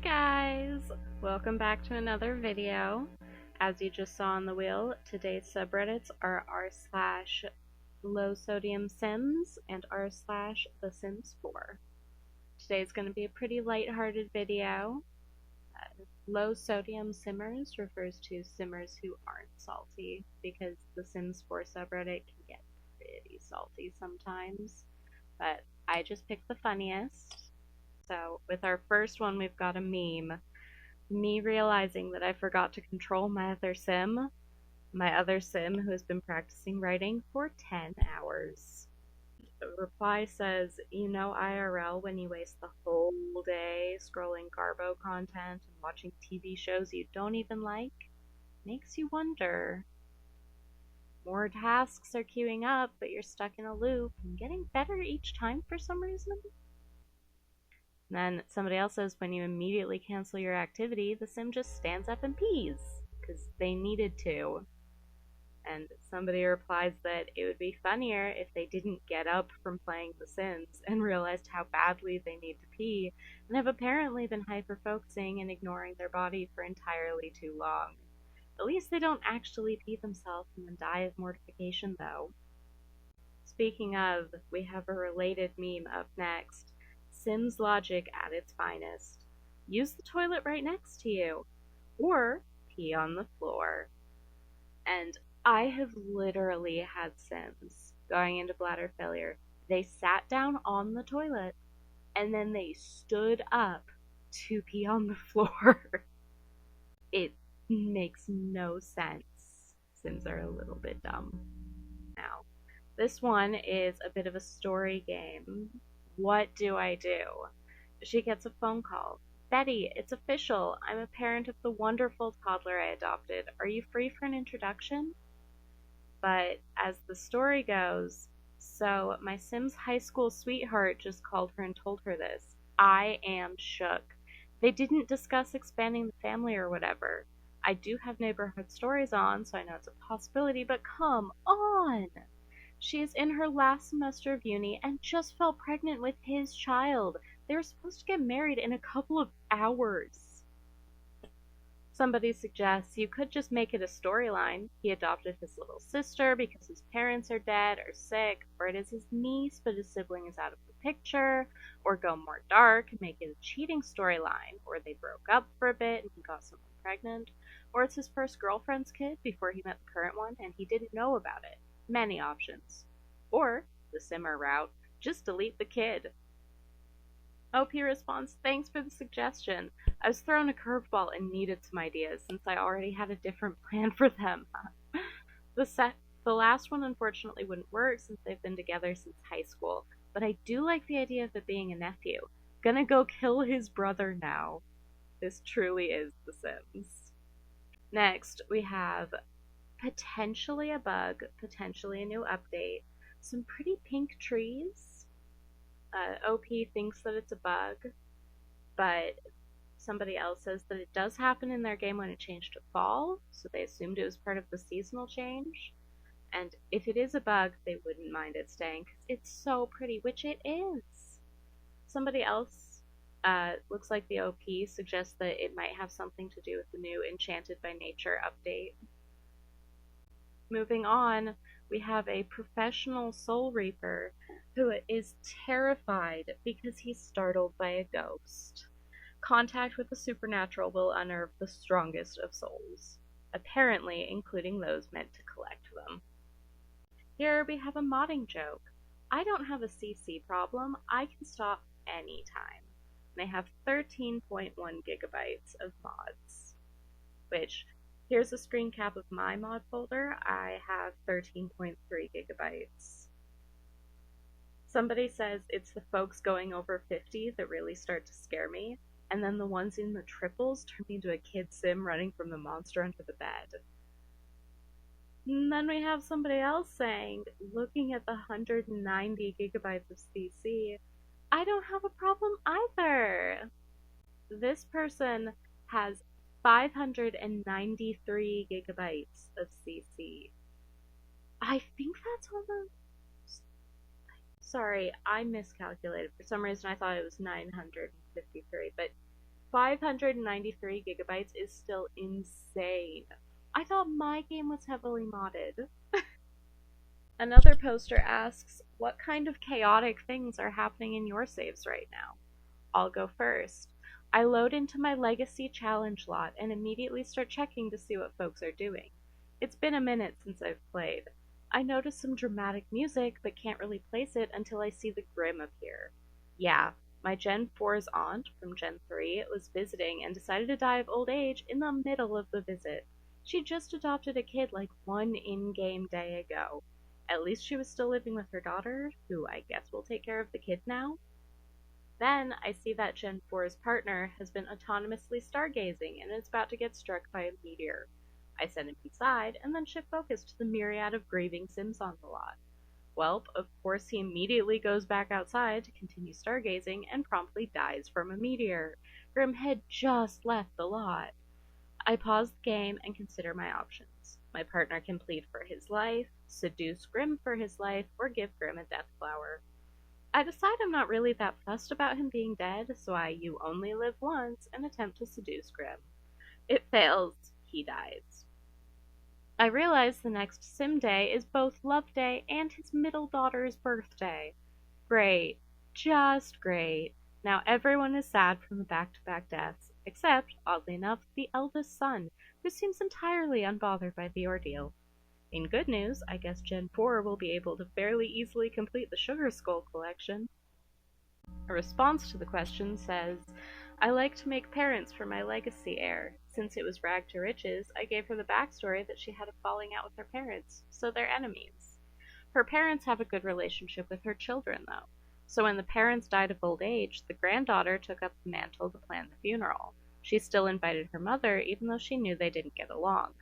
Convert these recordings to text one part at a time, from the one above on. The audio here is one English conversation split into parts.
Guys, welcome back to another video. As you just saw on the wheel, today's subreddits are r/LowSodiumSimmers and r/TheSims4. Today's going to be a pretty lighthearted video. LowSodiumSimmers refers to simmers who aren't salty, because the Sims4 subreddit can get pretty salty sometimes. But I just picked the funniest. So with our first one, we've got a meme. Me realizing that I forgot to control my other sim who has been practicing writing for 10 hours. The reply says, you know IRL when you waste the whole day scrolling Garbo content and watching TV shows you don't even like? Makes you wonder. More tasks are queuing up, but you're stuck in a loop and getting better each time for some reason. And then somebody else says, when you immediately cancel your activity, the sim just stands up and pees, because they needed to. And somebody replies that it would be funnier if they didn't get up from playing The Sims and realized how badly they need to pee, and have apparently been hyper-focusing and ignoring their body for entirely too long. At least they don't actually pee themselves and then die of mortification, though. Speaking of, we have a related meme up next. Sims logic at its finest. Use the toilet right next to you, or pee on the floor. And I have literally had Sims going into bladder failure. They sat down on the toilet, and then they stood up to pee on the floor. It makes no sense. Sims are a little bit dumb. Now, this one is a bit of a story game. What do I do? She gets a phone call. Betty, it's official. I'm a parent of the wonderful toddler I adopted. Are you free for an introduction? But as the story goes, so my Sims high school sweetheart just called her and told her this. I am shook. They didn't discuss expanding the family or whatever. I do have neighborhood stories on, so I know it's a possibility, but come on! She is in her last semester of uni and just fell pregnant with his child. They were supposed to get married in a couple of hours. Somebody suggests you could just make it a storyline. He adopted his little sister because his parents are dead or sick, or it is his niece but his sibling is out of the picture, or go more dark and make it a cheating storyline, or they broke up for a bit and he got someone pregnant, or it's his first girlfriend's kid before he met the current one and he didn't know about it. Many options. Or, the simmer route, just delete the kid. OP responds, thanks for the suggestion. I was thrown a curveball and needed some ideas since I already had a different plan for them. The last one unfortunately wouldn't work since they've been together since high school, but I do like the idea of it being a nephew. Gonna go kill his brother now. This truly is The Sims. Next, we have potentially a bug, potentially a new update, some pretty pink trees. OP thinks that it's a bug, but somebody else says that it does happen in their game when it changed to fall, so they assumed it was part of the seasonal change. And if it is a bug, they wouldn't mind it staying, because it's so pretty, which it is. Somebody else, looks like the OP, suggests that it might have something to do with the new Enchanted by Nature update. Moving on, we have a professional soul reaper who is terrified because he's startled by a ghost. Contact with the supernatural will unnerve the strongest of souls, apparently including those meant to collect them. Here we have a modding joke. I don't have a CC problem, I can stop anytime. They have 13.1 gigabytes of mods, which, here's a screen cap of my mod folder. I have 13.3 gigabytes. Somebody says it's the folks going over 50 that really start to scare me, and then the ones in the triples turn me into a kid sim running from the monster under the bed. And then we have somebody else saying, looking at the 190 gigabytes of CC, I don't have a problem either. This person has 593 gigabytes of CC. I think that's almost... Sorry, I miscalculated. For some reason I thought it was 953, but 593 gigabytes is still insane. I thought my game was heavily modded. Another poster asks, what kind of chaotic things are happening in your saves right now? I'll go first. I load into my Legacy Challenge lot and immediately start checking to see what folks are doing. It's been a minute since I've played. I notice some dramatic music, but can't really place it until I see the Grim appear. Yeah, my Gen 4's aunt from Gen 3 was visiting and decided to die of old age in the middle of the visit. She just adopted a kid like one in-game day ago. At least she was still living with her daughter, who I guess will take care of the kid now. Then I see that Gen 4's partner has been autonomously stargazing and is about to get struck by a meteor. I send him inside and then shift focus to the myriad of grieving Sims on the lot. Well, of course he immediately goes back outside to continue stargazing and promptly dies from a meteor. Grim had just left the lot. I pause the game and consider my options. My partner can plead for his life, seduce Grim for his life, or give Grim a death flower. I decide I'm not really that fussed about him being dead, so I you only live once and attempt to seduce Grim. It fails. He dies. I realize the next sim day is both Love Day and his middle daughter's birthday. Great. Just great. Now everyone is sad from the back-to-back deaths, except, oddly enough, the eldest son, who seems entirely unbothered by the ordeal. In good news, I guess Gen 4 will be able to fairly easily complete the Sugar Skull collection. A response to the question says, I like to make parents for my legacy heir. Since it was rag to riches, I gave her the backstory that she had a falling out with her parents, so they're enemies. Her parents have a good relationship with her children, though. So when the parents died of old age, the granddaughter took up the mantle to plan the funeral. She still invited her mother, even though she knew they didn't get along.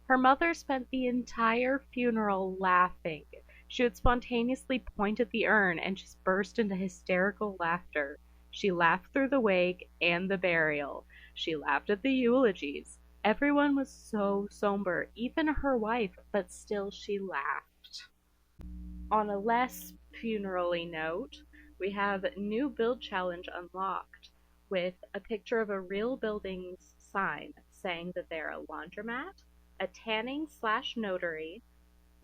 Her mother spent the entire funeral laughing. She would spontaneously point at the urn and just burst into hysterical laughter. She laughed through the wake and the burial. She laughed at the eulogies. Everyone was so somber, even her wife, but still she laughed. On a less funeral-y note, we have new build challenge unlocked with a picture of a real building's sign saying that they're a laundromat, a tanning/notary,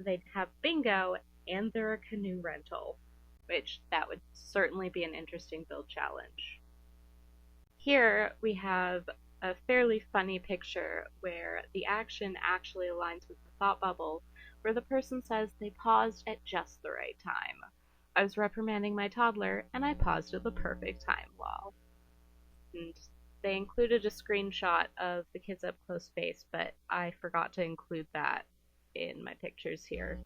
they'd have bingo, and they're a canoe rental, which that would certainly be an interesting build challenge. Here we have a fairly funny picture where the action actually aligns with the thought bubble, where the person says they paused at just the right time. I was reprimanding my toddler, and I paused at the perfect time, lol. And they included a screenshot of the kid's up-close face, but I forgot to include that in my pictures here.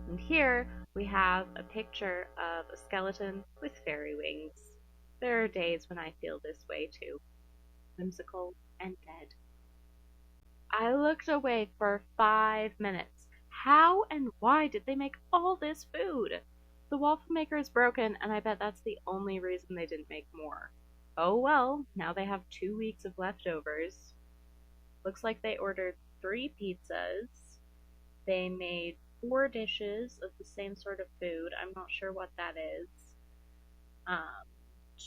And here we have a picture of a skeleton with fairy wings. There are days when I feel this way too. Whimsical and dead. I looked away for 5 minutes. How and why did they make all this food? The waffle maker is broken, and I bet that's the only reason they didn't make more. Oh well, now they have 2 weeks of leftovers. Looks like they ordered 3 pizzas. They made 4 dishes of the same sort of food. I'm not sure what that is.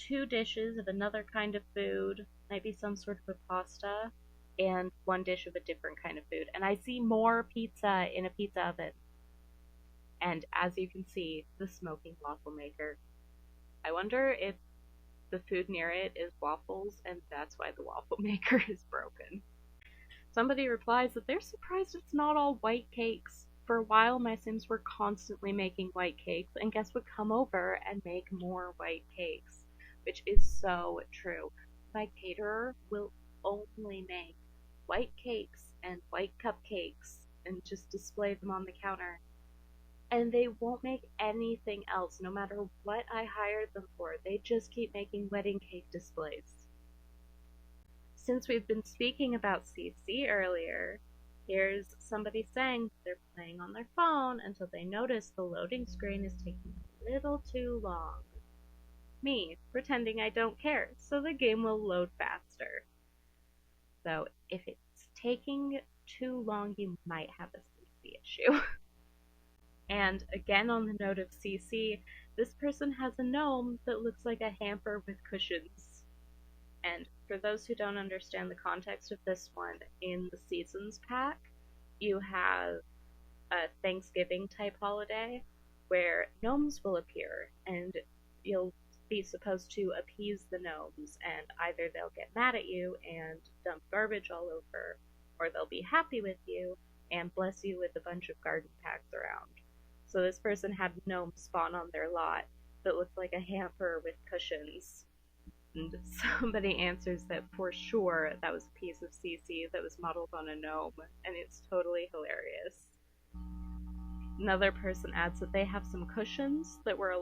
2 dishes of another kind of food, might be some sort of a pasta, and 1 dish of a different kind of food. And I see more pizza in a pizza oven. And as you can see, the smoking waffle maker. I wonder if the food near it is waffles, and that's why the waffle maker is broken. Somebody replies that they're surprised it's not all white cakes. For a while, my Sims were constantly making white cakes, and guests would come over and make more white cakes, which is so true. My caterer will only make white cakes and white cupcakes and just display them on the counter. And they won't make anything else, no matter what I hired them for. They just keep making wedding cake displays. Since we've been speaking about CC earlier, here's somebody saying they're playing on their phone until they notice the loading screen is taking a little too long. Me, pretending I don't care, so the game will load faster. So if it's taking too long, you might have a CC issue. And again, on the note of CC, this person has a gnome that looks like a hamper with cushions. And for those who don't understand the context of this one, in the Seasons pack, you have a Thanksgiving type holiday where gnomes will appear and you'll be supposed to appease the gnomes, and either they'll get mad at you and dump garbage all over, or they'll be happy with you and bless you with a bunch of garden packs around. So this person had gnomes spawn on their lot that looked like a hamper with cushions. And somebody answers that for sure that was a piece of CC that was modeled on a gnome, and it's totally hilarious. Another person adds that they have some cushions that were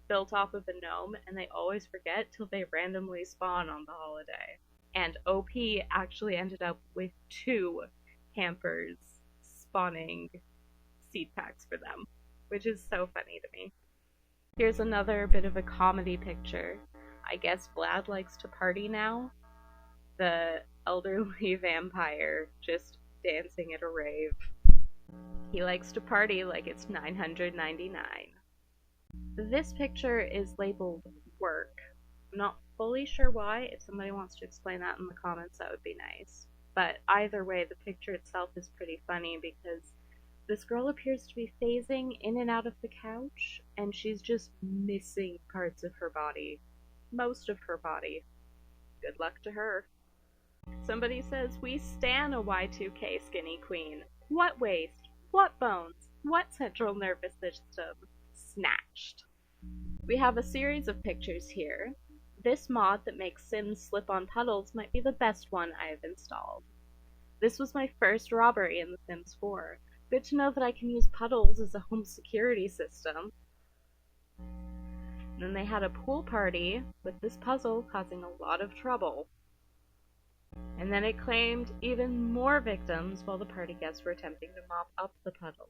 built off of a gnome, and they always forget till they randomly spawn on the holiday. And OP actually ended up with 2 hampers spawning seed packs for them, which is so funny to me. Here's another bit of a comedy picture. I guess Vlad likes to party now. The elderly vampire just dancing at a rave. He likes to party like it's $999. This picture is labeled work. I'm not fully sure why. If somebody wants to explain that in the comments, that would be nice. But either way, the picture itself is pretty funny because this girl appears to be phasing in and out of the couch, and she's just missing parts of her body. Most of her body. Good luck to her. Somebody says, we stan a Y2K skinny queen. What waist? What bones? What central nervous system? Snatched. We have a series of pictures here. This mod that makes Sims slip on puddles might be the best one I have installed. This was my first robbery in The Sims 4. Good to know that I can use puddles as a home security system. And then they had a pool party with this puzzle causing a lot of trouble. And then it claimed even more victims while the party guests were attempting to mop up the puddles.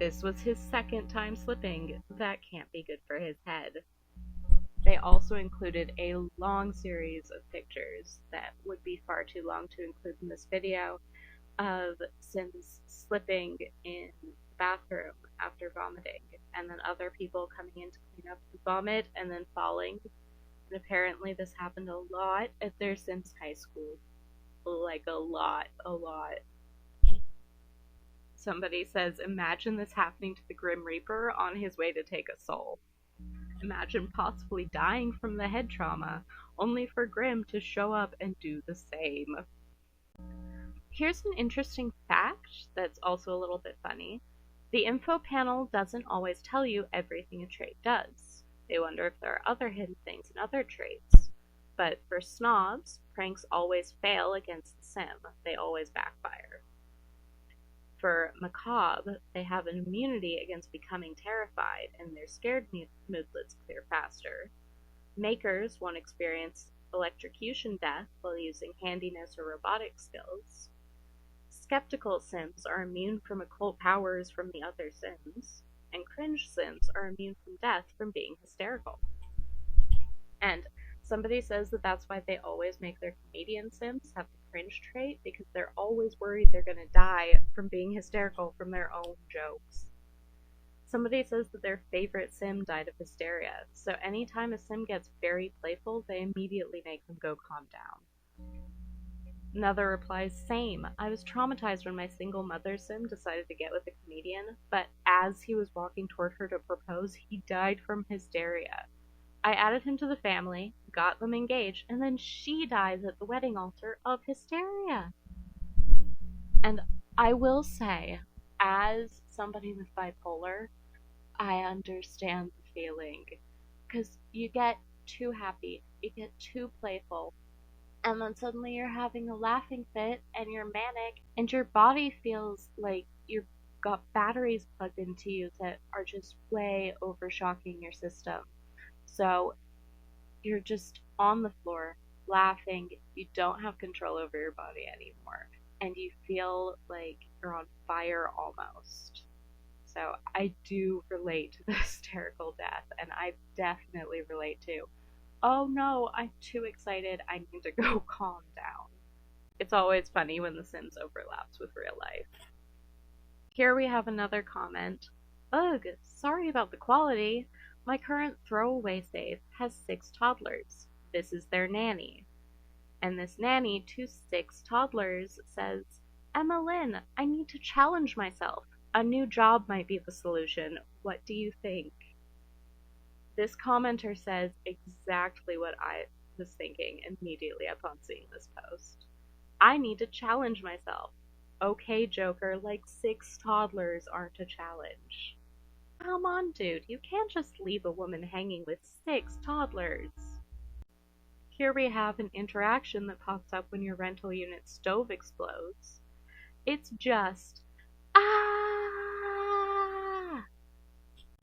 This was his second time slipping. That can't be good for his head. They also included a long series of pictures that would be far too long to include in this video of Sims slipping in the bathroom after vomiting, and then other people coming in to clean up the vomit and then falling. And apparently this happened a lot at their Sims high school. Like a lot. Somebody says, imagine this happening to the Grim Reaper on his way to take a soul. Imagine possibly dying from the head trauma, only for Grim to show up and do the same. Here's an interesting fact that's also a little bit funny. The info panel doesn't always tell you everything a trait does. They wonder if there are other hidden things in other traits. But for snobs, pranks always fail against the sim. They always backfire. For macabre, they have an immunity against becoming terrified, and their scared moodlets clear faster. Makers won't experience electrocution death while using handiness or robotic skills. Skeptical Sims are immune from occult powers from the other Sims, and cringe Sims are immune from death from being hysterical. And somebody says that that's why they always make their comedian Sims have the cringe trait, because they're always worried they're gonna die from being hysterical from their own jokes. Somebody says that their favorite Sim died of hysteria, so anytime a Sim gets very playful, they immediately make them go calm down. Another replies, same. I was traumatized when my single mother Sim decided to get with a comedian, but as he was walking toward her to propose, he died from hysteria. I added him to the family, got them engaged, and then she dies at the wedding altar of hysteria. And I will say, as somebody with bipolar, I understand the feeling. Because you get too happy, you get too playful, and then suddenly you're having a laughing fit, and you're manic, and your body feels like you've got batteries plugged into you that are just way overshocking your system. So you're just on the floor, laughing, you don't have control over your body anymore, and you feel like you're on fire almost. So I do relate to the hysterical death, and I definitely relate to, oh no, I'm too excited, I need to go calm down. It's always funny when The Sims overlaps with real life. Here we have another comment. Ugh, sorry about the quality. My current throwaway save has 6 toddlers. This is their nanny. And this nanny to 6 toddlers says, Emma Lynn, I need to challenge myself. A new job might be the solution. What do you think? This commenter says exactly what I was thinking immediately upon seeing this post. I need to challenge myself. Okay, Joker, like 6 toddlers aren't a challenge. Come on, dude, you can't just leave a woman hanging with 6 toddlers. Here we have an interaction that pops up when your rental unit's stove explodes. It's just, ah!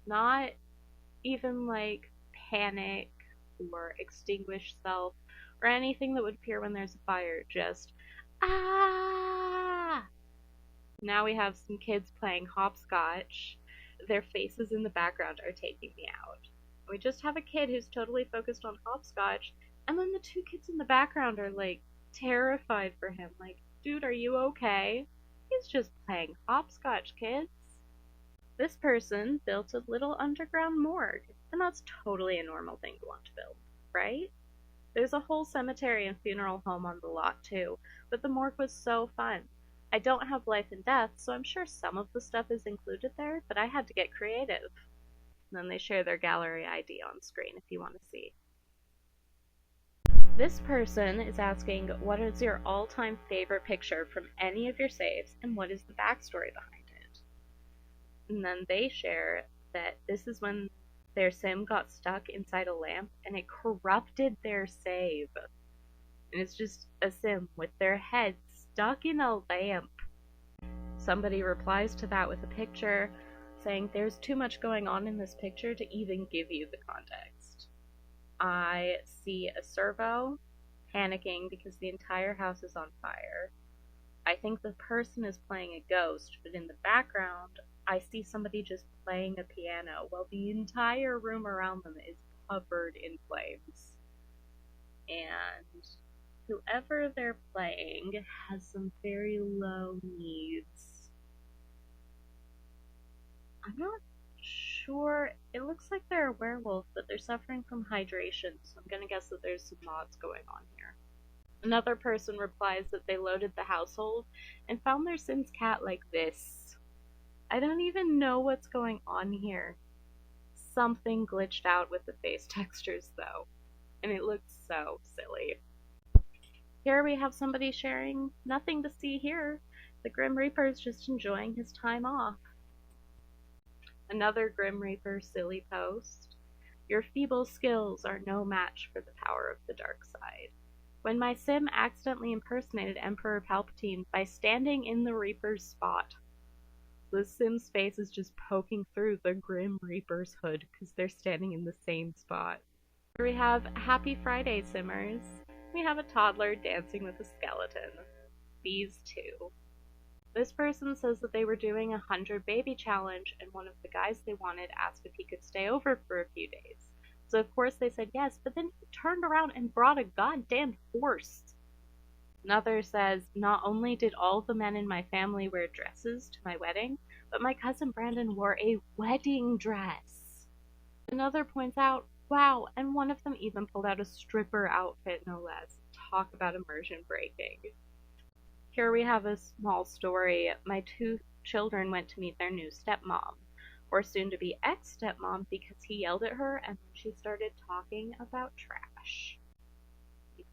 Not even like panic or extinguish self or anything that would appear when there's a fire. Just, ah! Now we have some kids playing hopscotch. Their faces in the background are taking me out. We just have a kid who's totally focused on hopscotch, and then the 2 kids in the background are like terrified for him. Like, dude, are you okay? He's just playing hopscotch, kids. This person built a little underground morgue, and that's totally a normal thing to want to build, right? There's a whole cemetery and funeral home on the lot too, but the morgue was so fun. I don't have life and death, so I'm sure some of the stuff is included there, but I had to get creative. And then they share their gallery ID on screen if you want to see. This person is asking, what is your all-time favorite picture from any of your saves, and what is the backstory behind it? And then they share that this is when their sim got stuck inside a lamp, and it corrupted their save. And it's just a sim with their head stuck in a lamp. Somebody replies to that with a picture saying there's too much going on in this picture to even give you the context. I see a servo panicking because the entire house is on fire. I think the person is playing a ghost, but in the background, I see somebody just playing a piano while the entire room around them is covered in flames. And whoever they're playing has some very low needs. I'm not sure. It looks like they're a werewolf, but they're suffering from hydration, so I'm gonna guess that there's some mods going on here. Another person replies that they loaded the household and found their Sims cat like this. I don't even know what's going on here. Something glitched out with the face textures though, and it looks so silly. Here we have somebody sharing nothing to see here. The Grim Reaper's just enjoying his time off. Another Grim Reaper silly post. Your feeble skills are no match for the power of the dark side. When my sim accidentally impersonated Emperor Palpatine by standing in the Reaper's spot. The sim's face is just poking through the Grim Reaper's hood because they're standing in the same spot. Here we have Happy Friday, Simmers. We have a toddler dancing with a skeleton. These two. This person says that they were doing a 100 baby challenge, and one of the guys they wanted asked if he could stay over for a few days. So of course they said yes, but then he turned around and brought a goddamn horse. Another says, not only did all the men in my family wear dresses to my wedding, but my cousin Brandon wore a wedding dress. Another points out, wow, and one of them even pulled out a stripper outfit, no less. Talk about immersion breaking. Here we have a small story. My 2 children went to meet their new stepmom, or soon-to-be ex-stepmom, because he yelled at her and she started talking about trash.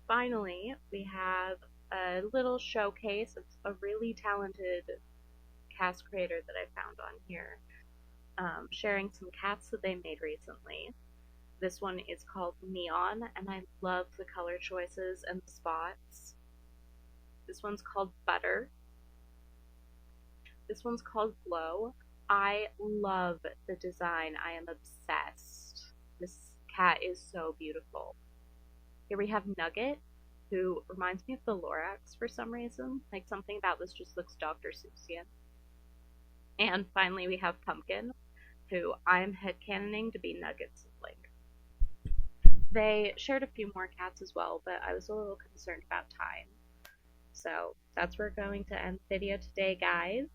Finally, we have a little showcase of a really talented cast creator that I found on here, sharing some cats that they made recently. This one is called Neon, and I love the color choices and the spots. This one's called Butter. This one's called Glow. I love the design. I am obsessed. This cat is so beautiful. Here we have Nugget, who reminds me of the Lorax for some reason. Like, something about this just looks Dr. Seussian. And finally we have Pumpkin, who I'm headcanoning to be Nugget's sibling. They shared a few more cats as well, but I was a little concerned about time. So that's where we're going to end the video today, guys.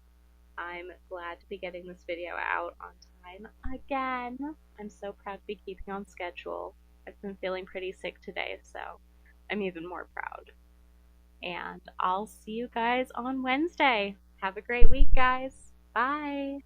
I'm glad to be getting this video out on time. time again. I'm so proud to be keeping on schedule. I've been feeling pretty sick today, so I'm even more proud. And I'll see you guys on Wednesday. Have a great week, guys. Bye.